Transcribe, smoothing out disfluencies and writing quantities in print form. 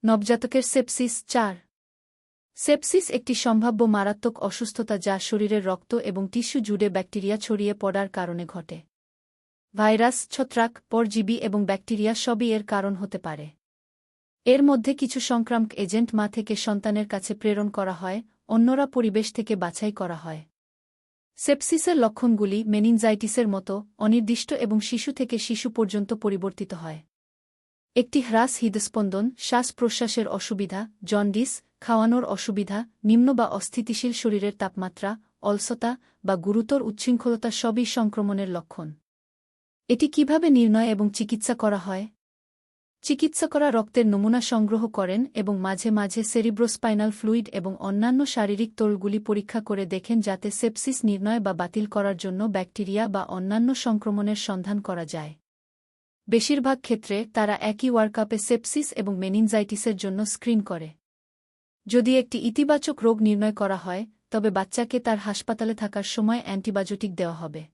নবজাতকের sepsis ৪ sepsis একটি সম্ভাব্য মারাত্মক অসুস্থতা যা শরীরের রক্ত এবং টিস্যু জুড়ে ব্যাকটেরিয়া ছড়িয়ে পড়ার কারণে ঘটে। ভাইরাস, ছত্রাক, পরজীবী এবং ব্যাকটেরিয়া সবই এর কারণ হতে পারে। এর মধ্যে কিছু সংক্রামক এজেন্ট মা থেকে সন্তানের কাছে প্রেরণ করা হয়, অন্যরা পরিবেশ থেকে বাছাই করা হয়। সেপসিসের লক্ষণগুলি মেনিনজাইটিসের মতো অনির্দিষ্ট এবং শিশু থেকে শিশু পর্যন্ত পরিবর্তিত হয়। একটি হ্রাস হৃদস্পন্দন, শ্বাস-প্রশ্বাসের অসুবিধা, জন্ডিস, খাওয়ানোর অসুবিধা, নিম্ন বা অস্থিতিশীল শরীরের তাপমাত্রা, অলসতা বা গুরুতর উচ্ছৃঙ্খলতা সবই সংক্রমণের লক্ষণ। এটি কিভাবে নির্ণয় এবং চিকিৎসা করা হয়? চিকিৎসকরা রক্তের নমুনা সংগ্রহ করেন এবং মাঝে মাঝে সেরিব্রোস্পাইনাল ফ্লুইড এবং অন্যান্য শারীরিক তলগুলি পরীক্ষা করে দেখেন যাতে সেপসিস নির্ণয় বা বাতিল করার জন্য ব্যাকটেরিয়া বা অন্যান্য সংক্রমণের সন্ধান করা যায়। বেশিরভাগ ক্ষেত্রে তারা একই ওয়ার্কআপে সেপসিস এবং মেনিনজাইটিসের জন্য স্ক্রিন করে। যদি একটি ইতিবাচক রোগ নির্ণয় করা হয়, তবে বাচ্চাকে তার হাসপাতালে থাকার সময় অ্যান্টিবায়োটিক দেওয়া হবে।